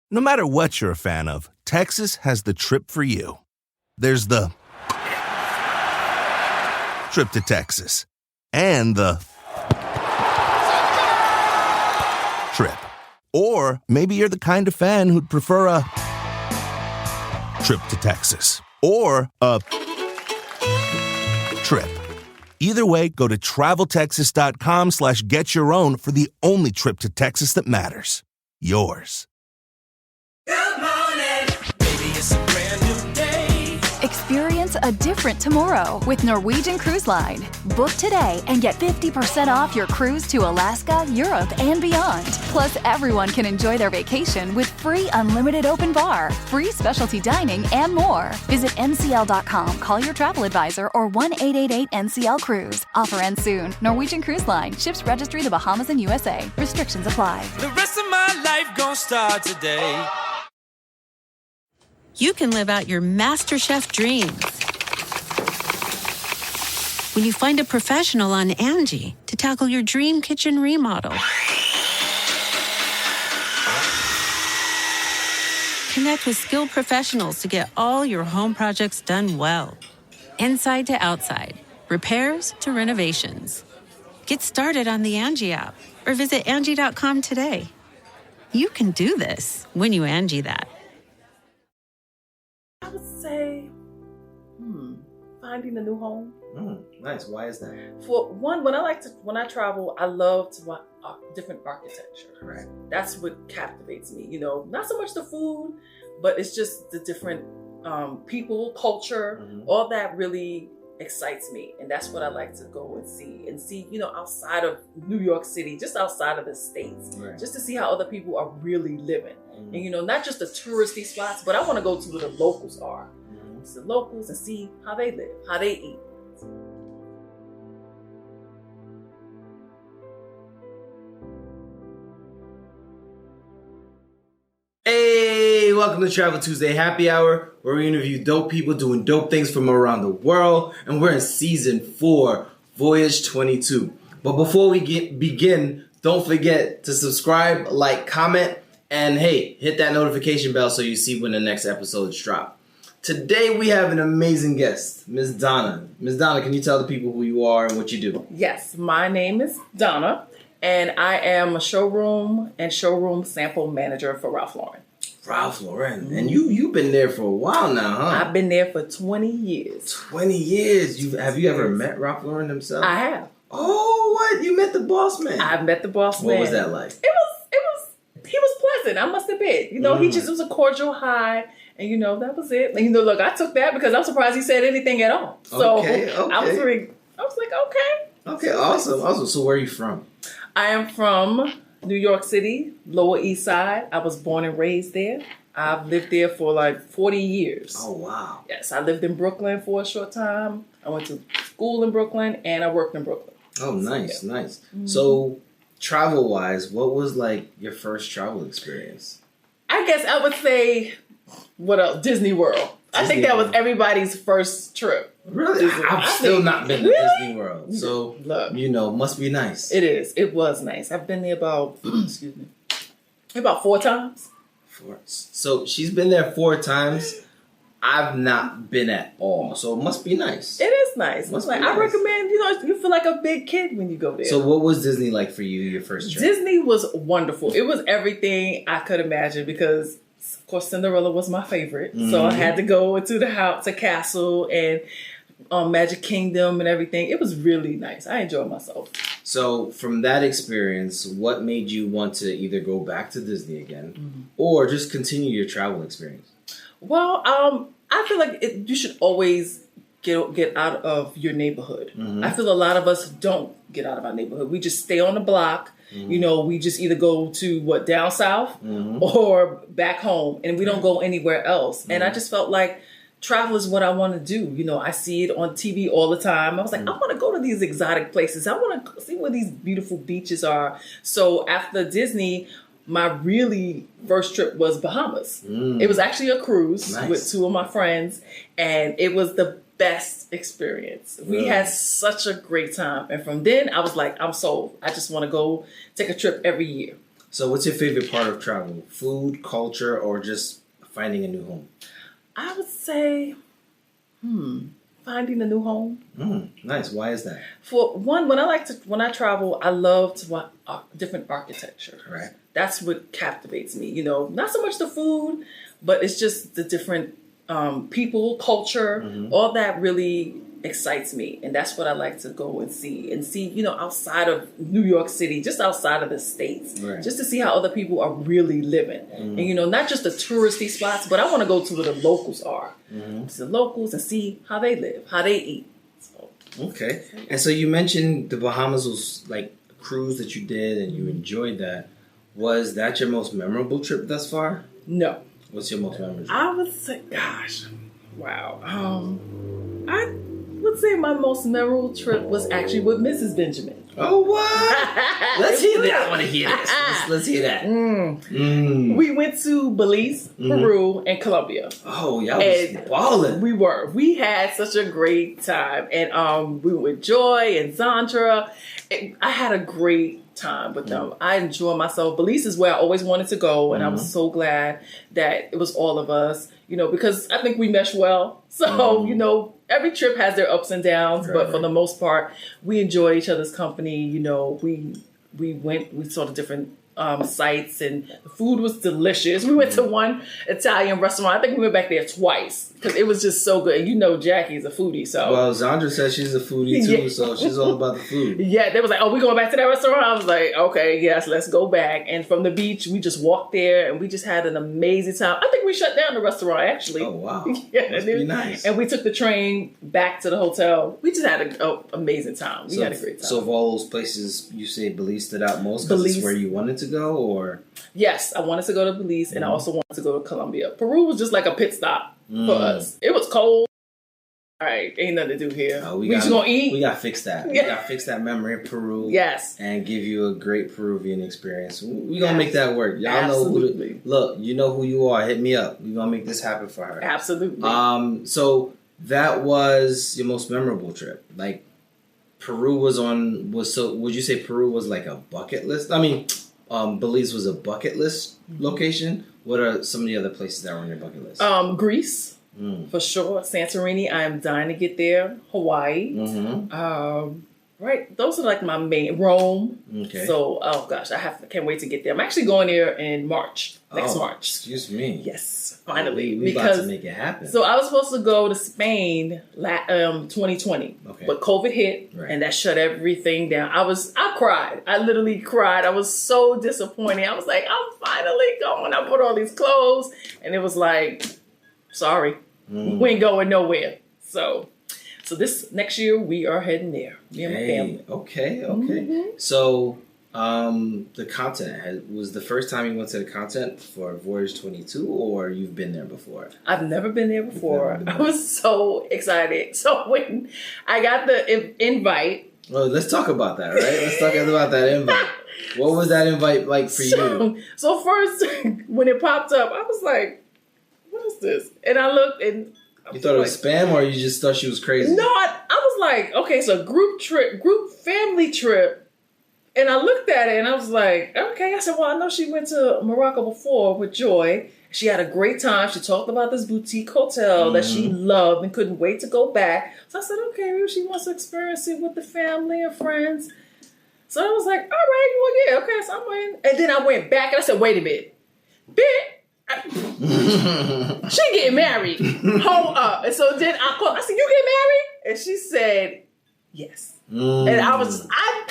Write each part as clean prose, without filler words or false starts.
No matter what you're a fan of, Texas has the trip for you. There's the trip to Texas and the trip. Or maybe you're the kind of fan who'd prefer a trip to Texas or a trip. Either way, go to traveltexas.com/getyourown for the only trip to Texas that matters. Yours. Good morning. Baby, it's a brand new day. Experience a different tomorrow with Norwegian Cruise Line. Book today and get 50% off your cruise to Alaska, Europe, and beyond. Plus, everyone can enjoy their vacation with free unlimited open bar, free specialty dining, and more. Visit ncl.com, call your travel advisor, or 1-888-NCL-CRUISE. Offer ends soon. Norwegian Cruise Line. Ships registry the Bahamas and USA. Restrictions apply. The rest of my life gon' start today. You can live out your MasterChef dreams when you find a professional on Angie to tackle your dream kitchen remodel. Connect with skilled professionals to get all your home projects done well. Inside to outside, repairs to renovations. Get started on the Angie app or visit Angie.com today. You can do this when you Angie that. I would say, finding a new home. Nice. Why is that? For one, when I travel, I love to watch different architecture. Right. That's what captivates me. You know, not so much the food, but it's just the different people, culture, all that really excites me. And that's what I like to go and see, you know, outside of New York City, just outside of the States, just to see how other people are really living. And, you know, not just the touristy spots, but I want to go to where the locals are. The locals and see how they live, how they eat. Hey, welcome to Travel Tuesday Happy Hour, where we interview dope people doing dope things from around the world, and we're in season 4, Voyage 22. But before we begin, don't forget to subscribe, like, comment, and hey, hit that notification bell so you see when the next episodes drop. Today we have an amazing guest, Ms. Donna. Ms. Donna, can you tell the people who you are and what you do? Yes, my name is Donna, and I am a showroom sample manager for Ralph Lauren. Ralph Lauren. And you've been there for a while now, huh? I've been there for 20 years. 20 years. Have you ever met Ralph Lauren himself? I have. Oh, what? You met the boss man? I've met the boss man. What was that like? He was pleasant, I must admit. You know, it was a cordial hi. And, you know, that was it. And, you know, look, I took that because I'm surprised he said anything at all. So okay. I was like, okay. Okay, awesome. So where are you from? I am from New York City, Lower East Side. I was born and raised there. I've lived there for like 40 years. Oh, wow. Yes, I lived in Brooklyn for a short time. I went to school in Brooklyn and I worked in Brooklyn. Oh, nice. Mm-hmm. So travel-wise, what was like your first travel experience? I guess I would say... What else? Disney World. I think that was everybody's first trip. Really? I've still not been to Disney World. So, you know, must be nice. It is. It was nice. I've been there about, about 4 times. So she's been there 4 times. I've not been at all. So it must be nice. It is nice. I recommend, you know, you feel like a big kid when you go there. So what was Disney like for you, your first trip? Disney was wonderful. It was everything I could imagine because... Of course, Cinderella was my favorite. So I had to go into the house, to Castle and Magic Kingdom and everything. It was really nice. I enjoyed myself. So from that experience, what made you want to either go back to Disney again or just continue your travel experience? Well, I feel like you should always get out of your neighborhood. I feel a lot of us don't get out of our neighborhood. We just stay on the block. You know, we just either go to down south or back home, and we don't go anywhere else. And I just felt like travel is what I want to do. You know, I see it on TV all the time. I was like, I want to go to these exotic places. I want to see where these beautiful beaches are. So after Disney, my really first trip was Bahamas. It was actually a cruise with 2 of my friends, and it was the best experience. We had such a great time. And from then I was like, I'm sold. I just want to go take a trip every year. So what's your favorite part of travel? Food, culture, or just finding a new home? I would say, finding a new home. Nice. Why is that? For one, when I travel, I love to watch different architecture. Right. That's what captivates me. You know, not so much the food, but it's just the different people, culture. All that really excites me, and that's what I like to go and see. You know, outside of New York City, just outside of the states, Right. just to see how other people are really living. And you know, not just the touristy spots, but I want to go to where the locals are, to the locals, and see how they live, how they eat. So, Okay. And so you mentioned the Bahamas was like a cruise that you did and you enjoyed that. Was that your most memorable trip thus far? no, What's your most memorable trip? I would say, gosh, wow. I would say my most memorable trip was actually with Mrs. Benjamin. Oh, what? Let's hear that. I want to hear this. Let's hear that. We went to Belize, Peru, and Colombia. Oh, y'all was balling. We had such a great time, and we were with Joy and Zandra. I had a great time with them. I enjoyed myself. Belize is where I always wanted to go, and I was so glad that it was all of us. You know, because I think we mesh well. So you know, every trip has their ups and downs, but for the most part, we enjoy each other's company. You know, we saw the different sites, and the food was delicious. We went to one Italian restaurant. I think we went back there twice because it was just so good. And you know, Jackie's a foodie, so. Well, Zandra says she's a foodie too, so she's all about the food. Yeah, they was like, "Oh, we going back to that restaurant?" I was like, "Okay, yes, let's go back." And from the beach, we just walked there, and we just had an amazing time. I think we shut down the restaurant actually. Oh, wow. Yeah, Must be nice. And we took the train back to the hotel. We just had an amazing time. We had a great time. So of all those places, you say Belize stood out most because it's where you wanted to go, or? Yes, I wanted to go to Belize, and I also wanted to go to Colombia. Peru was just like a pit stop for us. It was cold. All right, ain't nothing to do here. We just gonna eat. We gotta fix that. We gotta fix that memory in Peru. Yes. And give you a great Peruvian experience. We gonna make that work. Y'all know look, you know who you are. Hit me up. We gonna make this happen for her. Absolutely. So that was your most memorable trip. Like Peru would you say Peru was like a bucket list? I mean, Belize was a bucket list location. What are some of the other places that were on your bucket list? Greece. For sure. Santorini, I am dying to get there. Hawaii. Right. Those are like my main. Rome. Okay. So, oh gosh, can't wait to get there. I'm actually going there in March. Next March. Excuse me. Yes. Finally. We about to make it happen. So I was supposed to go to Spain 2020. Okay. But COVID hit and that shut everything down. I cried. I literally cried. I was so disappointed. I was like, I'm finally going. I bought all these clothes and it was like, sorry. We ain't going nowhere. So this next year we are heading there. Me and my family. Okay. So the continent was the first time you went to the continent for Voyage 22, or you've been there before? I've never been there before. I was so excited. So when I got the invite. Well, let's talk about that, right? Let's talk about that invite. What was that invite like for you? So first, when it popped up, I was like, what is this? And I looked and you thought it was spam, or you just thought she was crazy? No, I was like, okay, so group family trip. And I looked at it and I was like, okay. I said, well, I know she went to Morocco before with Joy. She had a great time. She talked about this boutique hotel that she loved and couldn't wait to go back. So I said, okay, maybe she wants to experience it with the family and friends. So I was like, all right, well, yeah, okay, so I'm waiting. And then I went back and I said, wait a minute. She getting married. Hold up. And so then I called. I said, you get married? And she said, yes. And I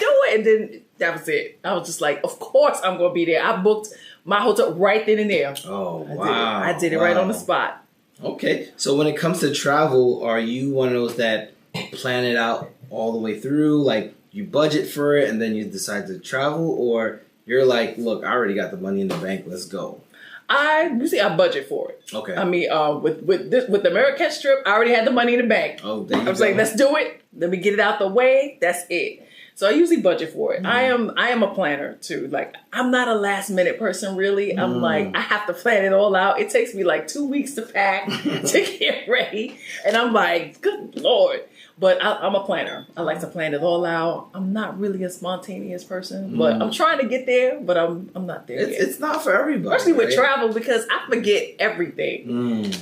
knew it. And then that was it. I was just like, of course I'm going to be there. I booked my hotel right then and there. Oh, wow. I did it right on the spot. Okay. So when it comes to travel, are you one of those that plan it out all the way through? Like you budget for it and then you decide to travel? Or you're like, look, I already got the money in the bank. Let's go. I budget for it. Okay. I mean, with the Marrakesh trip, I already had the money in the bank. Oh, there you go. I was like, let's do it. Let me get it out the way. That's it. So I usually budget for it. I am a planner too. Like I'm not a last minute person really. I'm like, I have to plan it all out. It takes me like 2 weeks to pack to get ready. And I'm like, good Lord. But I'm a planner. I like to plan it all out. I'm not really a spontaneous person, but I'm trying to get there, but I'm not there yet. It's not for everybody. Especially with travel, because I forget everything.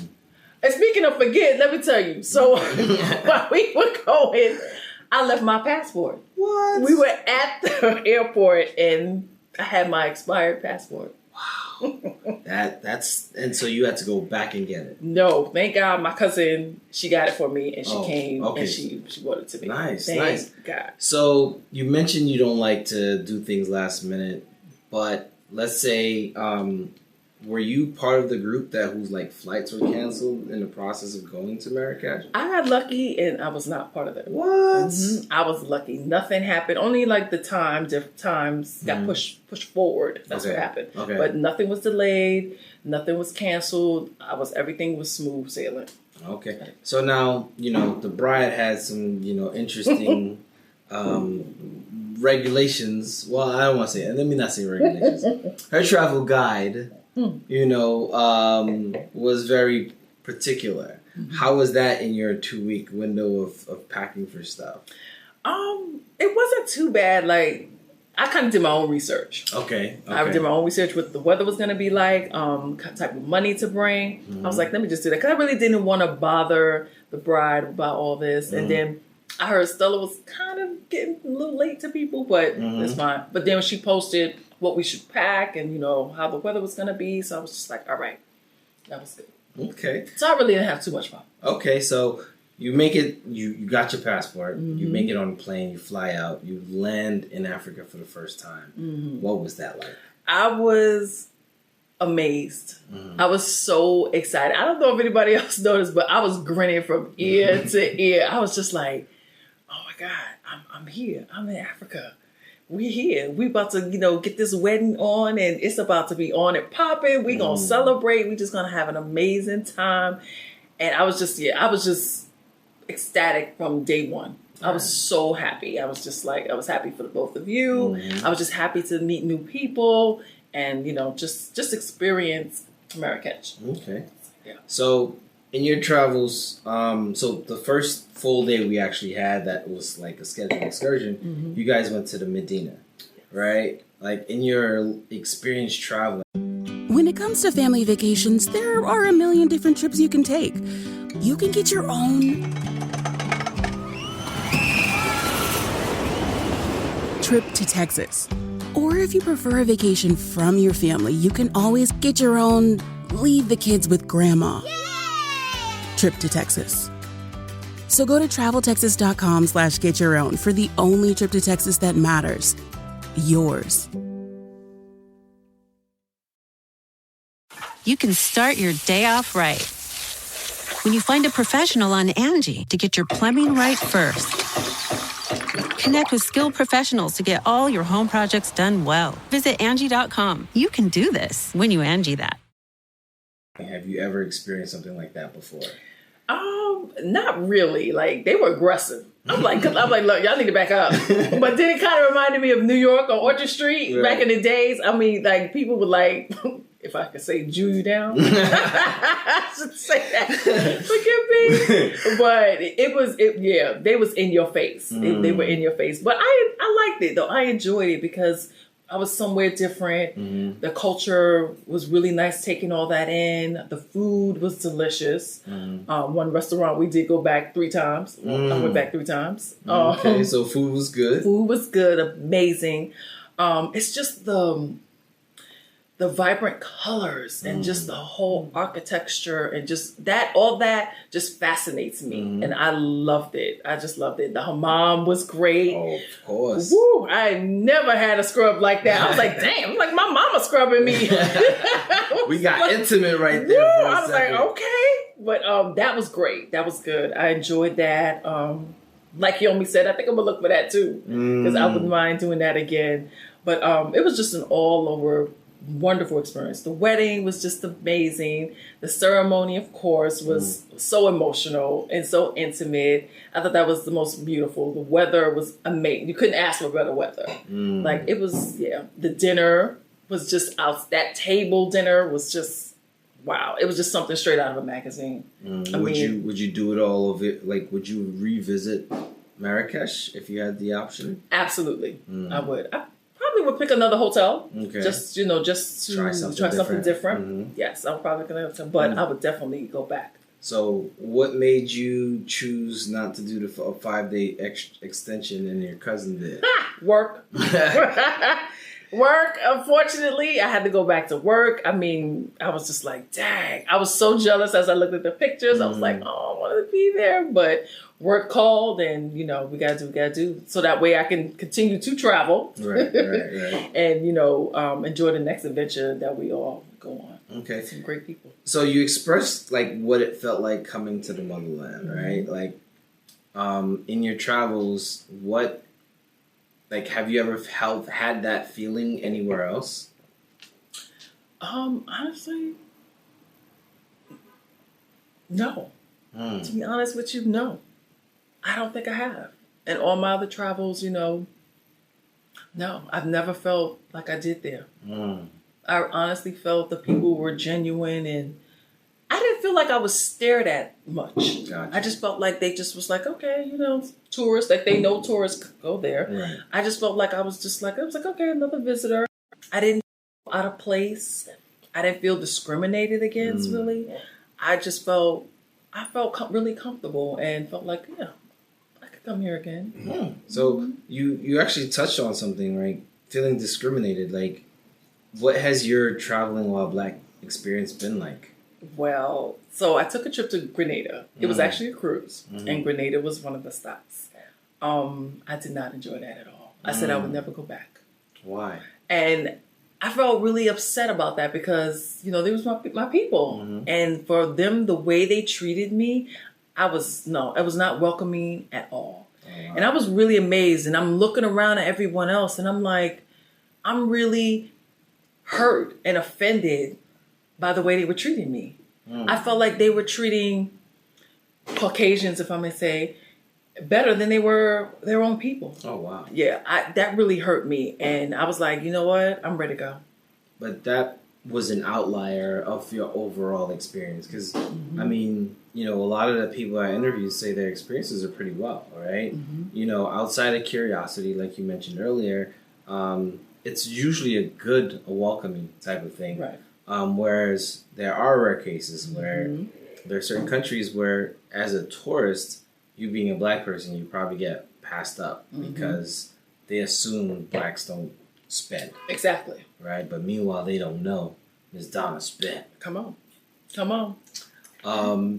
And speaking of forget, let me tell you. So while we were going, I left my passport. What? We were at the airport and I had my expired passport. Wow. That's and so you had to go back and get it. No, thank God my cousin, she got it for me and she came okay. and she brought it to me. Nice, Thank nice. God. So you mentioned you don't like to do things last minute, but let's say, were you part of the group whose like flights were canceled in the process of going to Marrakesh? I got lucky and I was not part of it. What? I was lucky. Nothing happened. Only like the different times got pushed forward. That's what happened. Okay. But nothing was delayed. Nothing was canceled. Everything was smooth sailing. Okay. So now, the bride had some, interesting regulations. Well, I don't want to say it. Let me not say regulations. Her travel guide, was very particular. How was that in your 2-week window of packing for stuff? It wasn't too bad. Like, I kind of did my own research. Okay. I did my own research what the weather was going to be like, type of money to bring. I was like, let me just do that. Because I really didn't want to bother the bride about all this. And then I heard Stella was kind of getting a little late to people, but it's fine. But then when she posted what we should pack and, how the weather was going to be, so I was just like, all right, that was good. Okay. So I really didn't have too much fun. Okay, so you make it, you got your passport, you make it on a plane, you fly out, you land in Africa for the first time. What was that like? I was amazed. I was so excited. I don't know if anybody else noticed, but I was grinning from ear to ear. I was just like, oh my God, I'm here. I'm in Africa. We here. We about to, get this wedding on and it's about to be on and popping. We gonna celebrate. We just gonna have an amazing time. And I was just ecstatic from day one. I was so happy. I was just like, I was happy for the both of you. I was just happy to meet new people and, just experience Marrakesh. Okay. Yeah. So in your travels, so the first full day we actually had that was like a scheduled excursion, you guys went to the Medina, right? Like in your experience traveling. When it comes to family vacations, there are a million different trips you can take. You can get your own trip to Texas. Or if you prefer a vacation from your family, you can always get your own leave the kids with grandma trip to Texas. So go to traveltexas.com/get your own for the only trip to Texas that matters. Yours. You can start your day off right when you find a professional on Angie to get your plumbing right first. Connect with skilled professionals to get all your home projects done well. Visit Angie.com. You can do this when you Angie that. Have you ever experienced something like that before? Not really. Like, they were aggressive. I'm like, look, y'all need to back up. But then it kind of reminded me of New York on Orchard Street back in the days. I mean, like, people would like, if I could say, Jew you down. I should say that. Forgive me. But they was in your face. They were in your face. But I liked it, though. I enjoyed it because I was somewhere different. The culture was really nice, taking all that in. The food was delicious. One restaurant we did go back 3 times. I went back 3 times. Okay, so food was good. Food was good, amazing. It's just the vibrant colors and just the whole architecture and just that, all that just fascinates me. And I loved it. I just loved it. The hammam was great. Oh, of course. Woo, I never had a scrub like that. I was like, damn, I'm like my mama scrubbing me. We got intimate right there. Woo, I was like, okay. But that was great. That was good. I enjoyed that. Like Yomi said, I think I'm gonna look for that too. Because I wouldn't mind doing that again. But it was just an all over wonderful experience. The wedding was just amazing. The ceremony, of course, was so emotional and so intimate. I thought that was the most beautiful. The weather was amazing. You couldn't ask for better weather. Like, it was, the dinner was just out. That table dinner was just wow, it was just something straight out of a magazine. Would you do it all of it? Like, would you revisit Marrakesh if you had the option? Absolutely, I would. I probably would pick another hotel. Okay. Just to try something different. Yes, I'm probably gonna, but I would definitely go back. So, what made you choose not to do the 5-day extension and your cousin did? Work. Work. Unfortunately, I had to go back to work. I mean, I was just like, dang. I was so jealous as I looked at the pictures. I was like, oh, I wanted to be there. But work called and, we got to do. So that way I can continue to travel. Right. And, enjoy the next adventure that we all go on. Okay. Some great people. So you expressed, like, what it felt like coming to the motherland, right? Like, in your travels, have you ever had that feeling anywhere else? Honestly, no. To be honest with you, no. I don't think I have. And all my other travels, no, I've never felt like I did there. I honestly felt the people were genuine and I didn't feel like I was stared at much. Gotcha. I just felt like they just was like, okay, tourists, like they know tourists go there. Right. I just felt like I was like, okay, another visitor. I didn't feel out of place. I didn't feel discriminated against, really. I felt really comfortable and felt like, I could come here again. So you actually touched on something, right? Feeling discriminated. Like, what has your traveling while Black experience been like? Well, so I took a trip to Grenada. It was actually a cruise, and Grenada was one of the stops. I did not enjoy that at all. I said I would never go back. Why? And I felt really upset about that because, they was my people. And for them, the way they treated me, it was not welcoming at all. And I was really amazed. And I'm looking around at everyone else, and I'm like, I'm really hurt and offended by the way they were treating me. I felt like they were treating Caucasians, if I may say, better than they were their own people. Oh, wow. Yeah, that really hurt me. And I was like, you know what? I'm ready to go. But that was an outlier of your overall experience. Because, I mean, a lot of the people I interviewed say their experiences are pretty well, right? Outside of curiosity, like you mentioned earlier, it's usually a welcoming type of thing. Right. Whereas there are rare cases where there are certain countries where, as a tourist, you being a Black person, you probably get passed up because they assume Blacks don't spend. Exactly. Right? But meanwhile, they don't know Ms. Donna spent. Come on.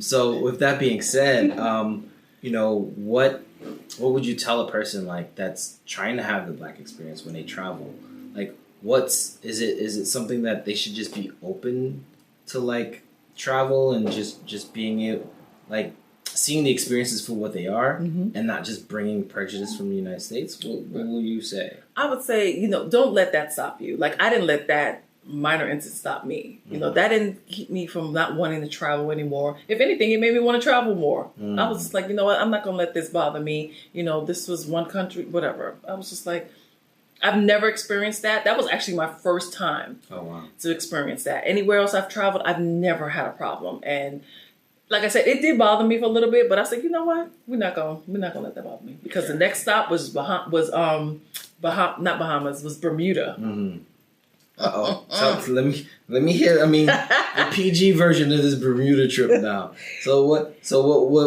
So with that being said, what would you tell a person like that's trying to have the Black experience when they travel? Like, is it something that they should just be open to, like, travel and just being seeing the experiences for what they are and not just bringing prejudice from the United States? What will you say? I would say, don't let that stop you. Like, I didn't let that minor incident stop me. That didn't keep me from not wanting to travel anymore. If anything, it made me want to travel more. I was just like, you know what? I'm not going to let this bother me. This was one country, whatever. I was just like, I've never experienced that. That was actually my first time to experience that. Anywhere else I've traveled, I've never had a problem. And like I said, it did bother me for a little bit, but I said, you know what? We're not gonna let that bother me because the next stop was not Bahamas, was Bermuda. So let me hear. I mean, the PG version of this Bermuda trip now. So what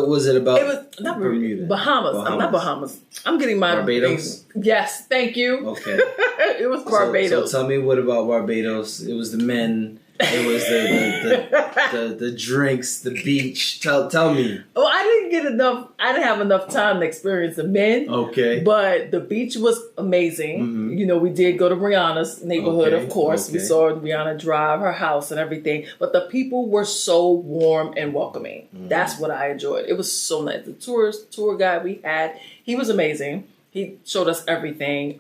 was it about? It was not Bermuda. Bahamas. I'm not Bahamas. I'm getting my Barbados. Yes, thank you. Okay. It was Barbados. So tell me, what about Barbados? It was the men. It was the drinks, the beach. Tell me. Well, I didn't have enough time to experience the men. Okay. But the beach was amazing. We did go to Rihanna's neighborhood, of course. We saw Rihanna drive, her house and everything. But the people were so warm and welcoming. That's what I enjoyed. It was so nice. The tour guide we had, he was amazing. He showed us everything.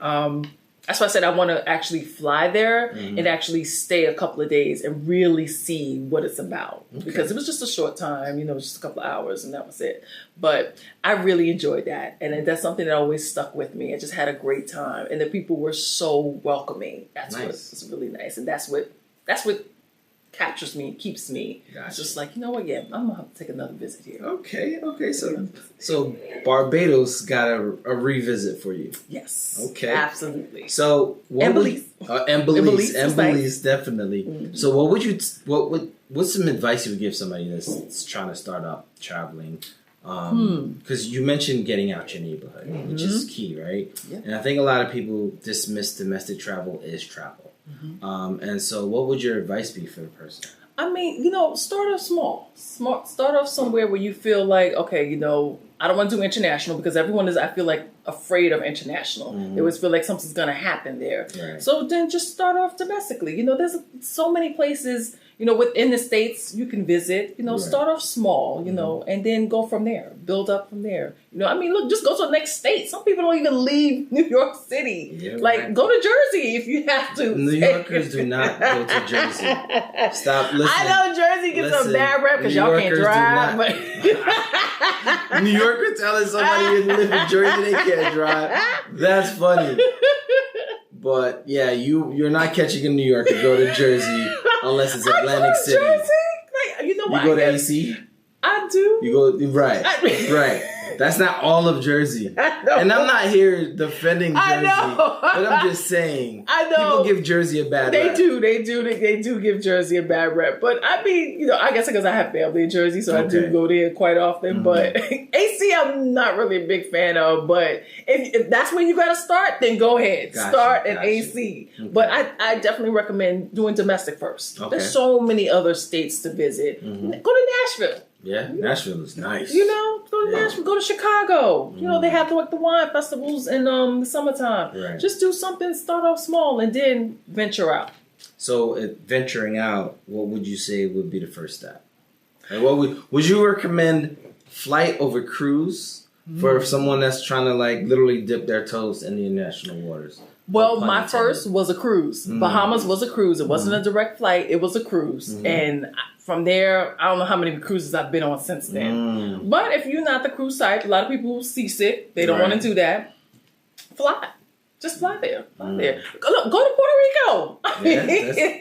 That's why I said I want to actually fly there and actually stay a couple of days and really see what it's about. Because it was just a short time, just a couple of hours and that was it. But I really enjoyed that. And that's something that always stuck with me. I just had a great time. And the people were so welcoming. That's what was really nice. And that's what captures me, keeps me. Gotcha. It's just like, you know what? Yeah, I'm gonna have to take another visit here. Okay. So Barbados got a revisit for you. Yes. Okay. Absolutely. So And Belize. And Belize, was nice. definitely. Mm-hmm. So what's some advice you would give somebody that's trying to start out traveling? Because you mentioned getting out your neighborhood, which is key, right? Yeah. And I think a lot of people dismiss domestic travel as travel. And so what would your advice be for the person? I mean, you know, start off small. Start off somewhere where you feel like, okay, you know, I don't want to do international because everyone is, I feel like, afraid of international. They always feel like something's going to happen there. Right. So then just start off domestically. You know, there's so many places, you know, within the States you can visit. You know, Right. start off small, you know, and then go from there. Build up from there. You know, I mean, look, just go to the next state. Some people don't even leave New York City. Yeah, like, right. go to Jersey if you have to. New Yorkers do not go to Jersey. Stop listening. I know Jersey gets a bad rep because New y'all can't Yorkers do drive. not- But New Yorker telling somebody to live in Jersey they can't drive. That's funny. But yeah, you're not catching a New Yorker go to Jersey unless it's Atlantic City. Jersey? Like, you know You what? go to AC. I do. You go right. That's not all of Jersey. I know. And I'm not here defending Jersey. I know. But I'm just saying. I know. People give Jersey a bad They rap. do. They do give Jersey a bad rep. But I mean, you know, I guess because I have family in Jersey, so I do Okay. go there quite often. But AC, I'm not really a big fan of. But if that's where you got to start, then go ahead. Gotcha, Start at gotcha. AC. Okay. But I definitely recommend doing domestic first. Okay. There's so many other states to visit. Go to Nashville. Yeah, Nashville is nice. You know, go to Yeah. Nashville, go to Chicago. You know, they have the wine festivals in the summertime. Right. Just do something, start off small, and then venture out. So, venturing out, what would you say would be the first step? Like, what would you recommend flight over cruise for someone that's trying to like literally dip their toes in the international waters? Well, No pun my intended. first was a cruise. Bahamas was a cruise. It wasn't a direct flight. It was a cruise. And from there, I don't know how many cruises I've been on since then. But if you're not the cruise type, a lot of people seasick. They don't Right. want to do that. Fly. Just fly there. Fly there. Look, go to Puerto Rico. I mean,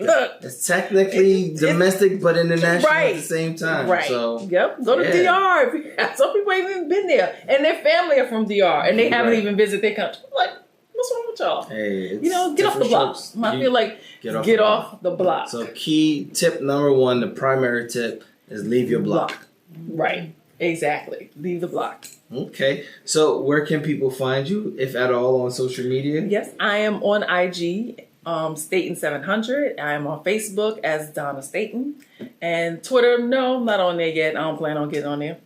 look. It's technically domestic, but international Right. at the same time. Right. So, yep. Go to yeah. DR. Some people ain't even been there. And their family are from DR. And they haven't Right. even visited their country. Like, what's wrong with y'all? hey, it's You know, get off the different block. strokes. I feel like get get off off the block. So, key tip number one, the primary tip is leave your block. Right. Exactly. Leave the block. Okay. So, where can people find you, if at all, on social media? Yes, I am on IG, Staten700. I am on Facebook as Donna Staten. And Twitter, no, I'm not on there yet. I don't plan on getting on there.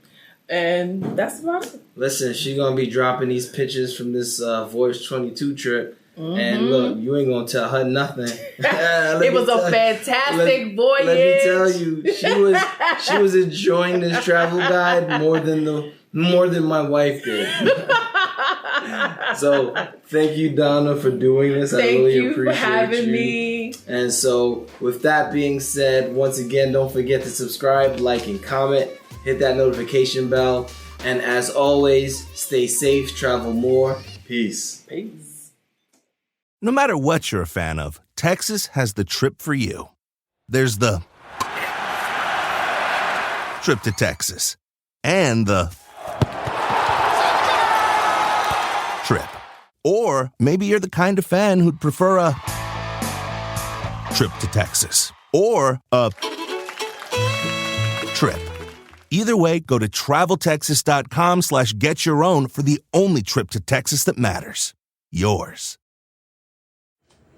And that's about it. Listen, she gonna be dropping these pictures from this Voyage 22 trip. And look, you ain't gonna tell her nothing. It was a fantastic voyage. Let me tell you, she was enjoying this travel guide more than my wife did. So thank you, Donna, for doing this. I Thank really you appreciate for having you. me. And so, with that being said, once again, don't forget to subscribe, like, and comment. Hit that notification bell. And as always, stay safe, travel more. Peace. Peace. No matter what you're a fan of, Texas has the trip for you. There's the trip to Texas and the trip. Or maybe you're the kind of fan who'd prefer a trip to Texas or a trip. Either way, go to traveltexas.com/get-your-own for the only trip to Texas that matters. Yours.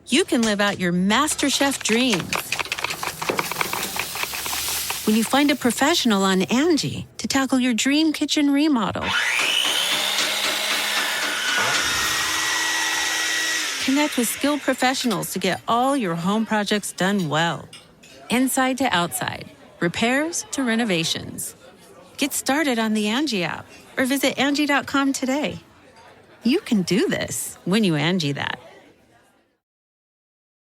You can live out your MasterChef dreams when you find a professional on Angie to tackle your dream kitchen remodel. Connect with skilled professionals to get all your home projects done well. Inside to outside, repairs to renovations. Get started on the Angie app or visit Angie.com today. You can do this when you Angie that.